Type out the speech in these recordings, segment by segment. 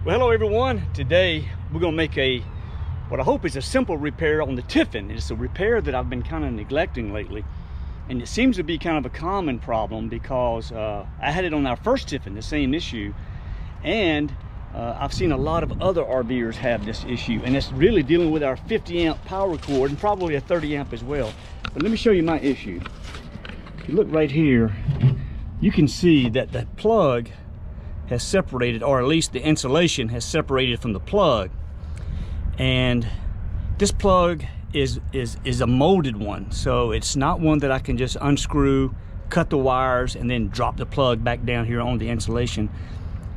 Well, hello everyone. Today we're gonna make what I hope is a simple repair on the Tiffin. It's a repair that I've been kind of neglecting lately, and it seems to be kind of a common problem because I had it on our first Tiffin, the same issue, and I've seen a lot of other RVers have this issue, and it's really dealing with our 50 amp power cord and probably a 30 amp as well. But let me show you my issue. If you look right here, you can see that the plug has separated, or at least the insulation has separated from the plug, and this plug is a molded one, so it's not one that I can just unscrew, cut the wires, and then drop the plug back down here on the insulation.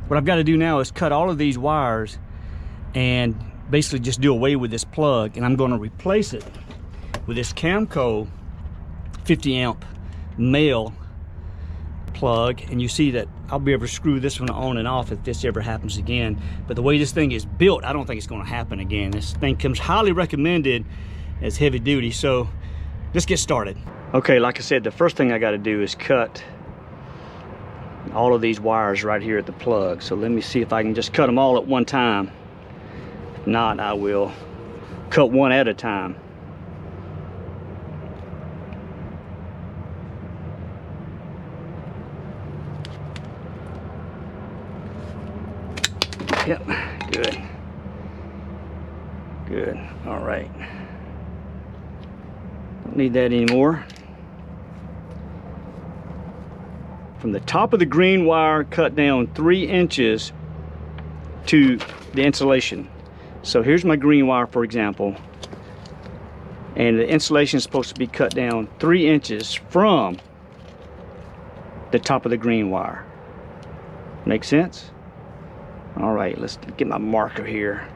What I've got to do now is cut all of these wires and basically just do away with this plug, and I'm going to replace it with this Camco 50 amp male plug. And you see that I'll be able to screw this one on and off if this ever happens again. But the way this thing is built, I don't think it's going to happen again. This thing comes highly recommended as heavy duty. So let's get started. Okay, like I said, the first thing I got to do is cut all of these wires right here at the plug. So let me see if I can just cut them all at one time. If not, I will cut one at a time. Yep, good. Good, all right. Don't need that anymore. From the top of the green wire, cut down 3 inches to the insulation. So here's my green wire, for example, and the insulation is supposed to be cut down 3 inches from the top of the green wire. Make sense? All right, let's get my marker here.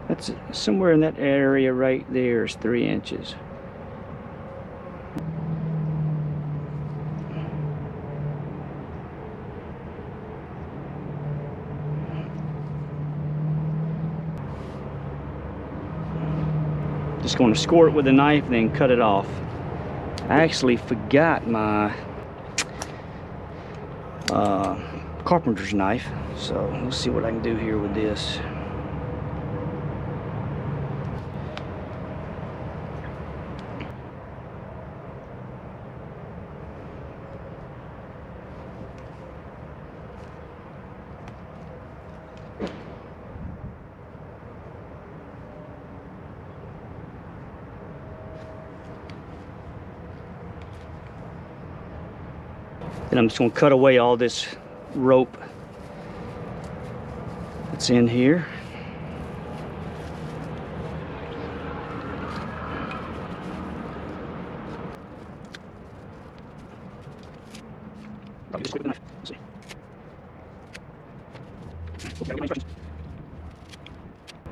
That's somewhere in that area right there is 3 inches. Just going to score it with a knife, then cut it off. I actually forgot my carpenter's knife, so let's see what I can do here with this. Then I'm just going to cut away all this rope that's in here. I'll just whip the knife. Let's see.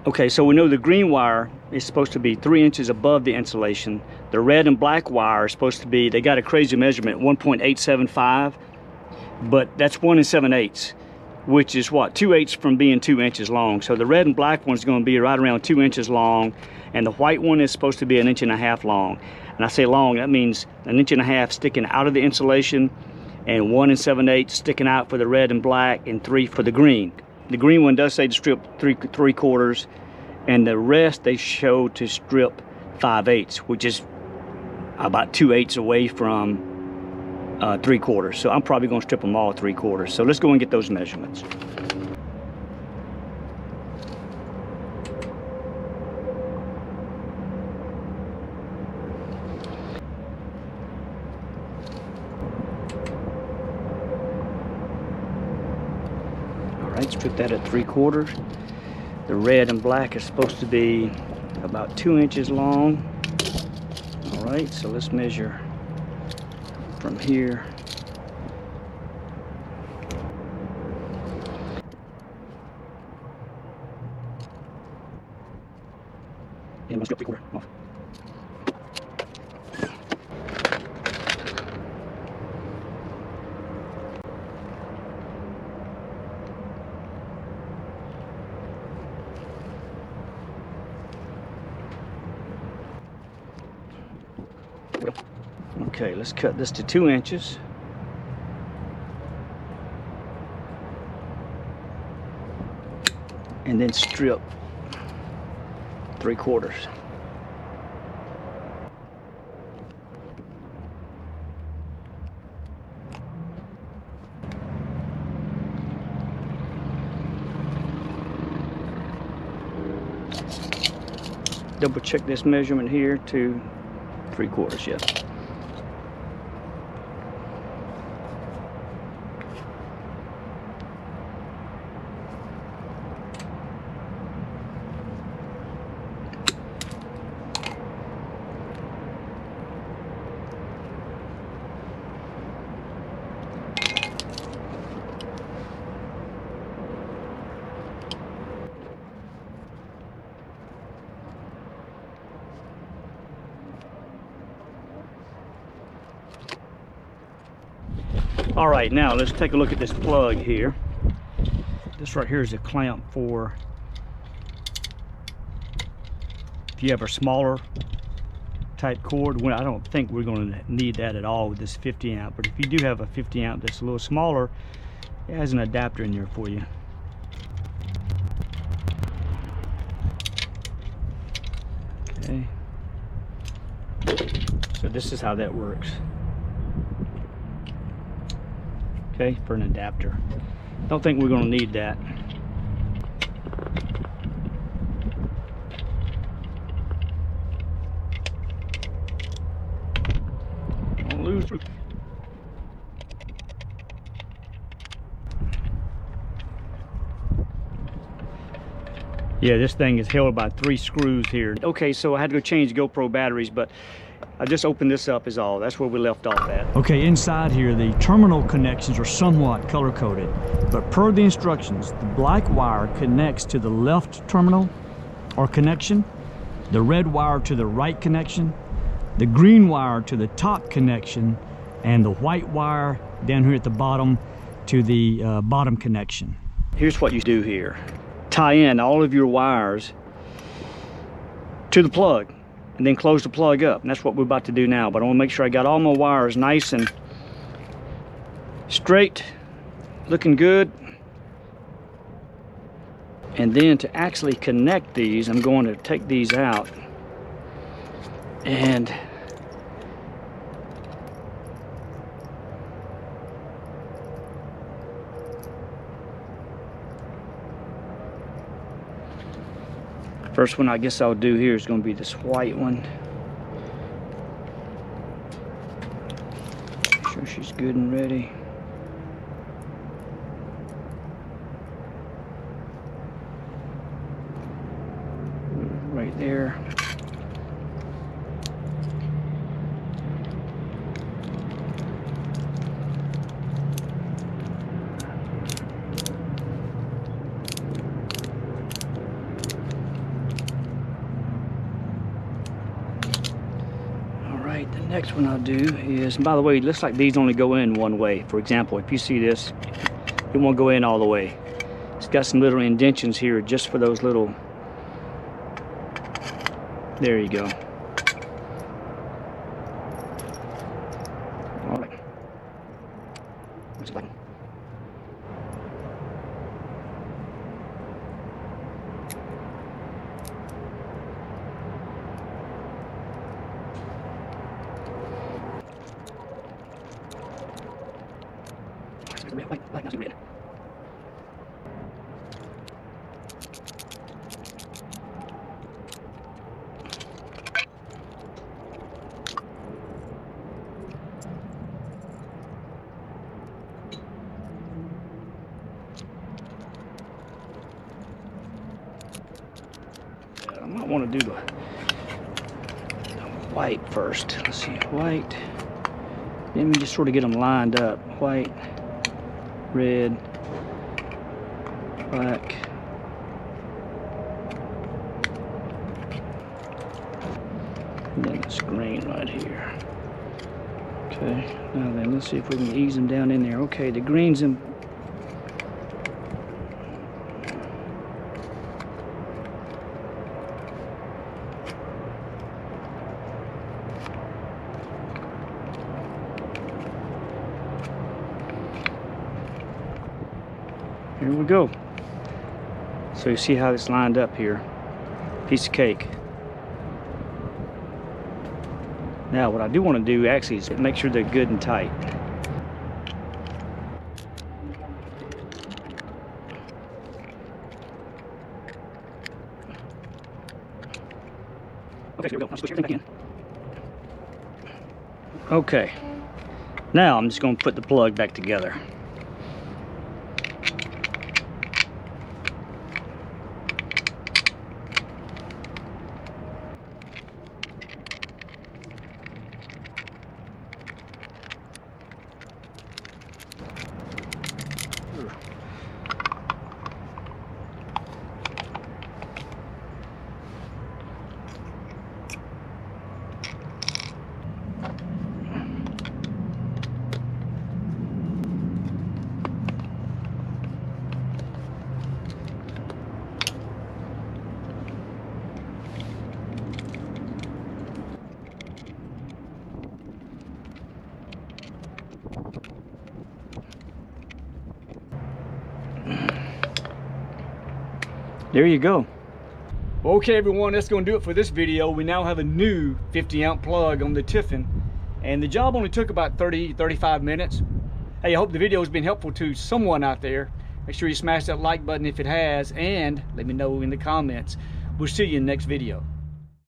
Okay, so we know the green wire is supposed to be 3 inches above the insulation. The red and black wire is supposed to be, they got a crazy measurement, 1.875, but that's 1 7/8, which is what, 2/8 from being 2 inches long. So the red and black one's going to be right around 2 inches long, and the white one is supposed to be 1.5 inches long. And I say long, that means 1.5 inches sticking out of the insulation, and 1 7/8 sticking out for the red and black, and 3 for the green. The green one does say to strip 3/4, and the rest they show to strip 5/8, which is about 2/8 away from 3/4. So I'm probably going to strip them all 3/4. So let's go and get those measurements. Alright, strip that at 3/4. The red and black is supposed to be about 2 inches long. Alright, so let's measure from here. And let's go 3/4 off. Okay, let's cut this to 2 inches. and then strip 3/4. Double check this measurement here to 3/4, yes. All right, now let's take a look at this plug here. This right here is a clamp for if you have a smaller type cord. Well, I don't think we're going to need that at all with this 50 amp, but if you do have a 50 amp that's a little smaller, it has an adapter in there for you. Okay, so this is how that works. Okay, for an adapter. Don't think we're going to need that. Don't lose. Yeah, this thing is held by 3 screws here. Okay, so I had to go change GoPro batteries, but I just opened this up is all. That's where we left off at. Okay, inside here, the terminal connections are somewhat color-coded, but per the instructions, the black wire connects to the left terminal or connection, the red wire to the right connection, the green wire to the top connection, and the white wire down here at the bottom to the bottom connection. Here's what you do here. Tie in all of your wires to the plug and then close the plug up, and that's what we're about to do now. But I want to make sure I got all my wires nice and straight, looking good. And then to actually connect these, I'm going to take these out and first one I guess I'll do here is going to be this white one. Make sure she's good and ready. Right there. The next one I'll do is, and by the way, it looks like these only go in one way. For example, if you see this, it won't go in all the way. It's got some little indentions here just for those little, there you go. All right. What's it like? Like that's red. I might want to do the white first. Let's see, white. Let me just sort of get them lined up. White, red, black, and then this green right here. Okay, now then let's see if we can ease them down in there. Okay, the green's in. Here we go. So you see how it's lined up here. Piece of cake. Now what I do want to do actually is make sure they're good and tight. Okay, here we go. I'll switch everything back in. Okay. Now I'm just going to put the plug back together. There you go. Okay everyone, that's going to do it for this video. We now have a new 50 amp plug on the Tiffin, and the job only took about 30-35 minutes. Hey, I hope the video has been helpful to someone out there. Make sure you smash that like button if it has, and let me know in the comments. We'll see you in the next video.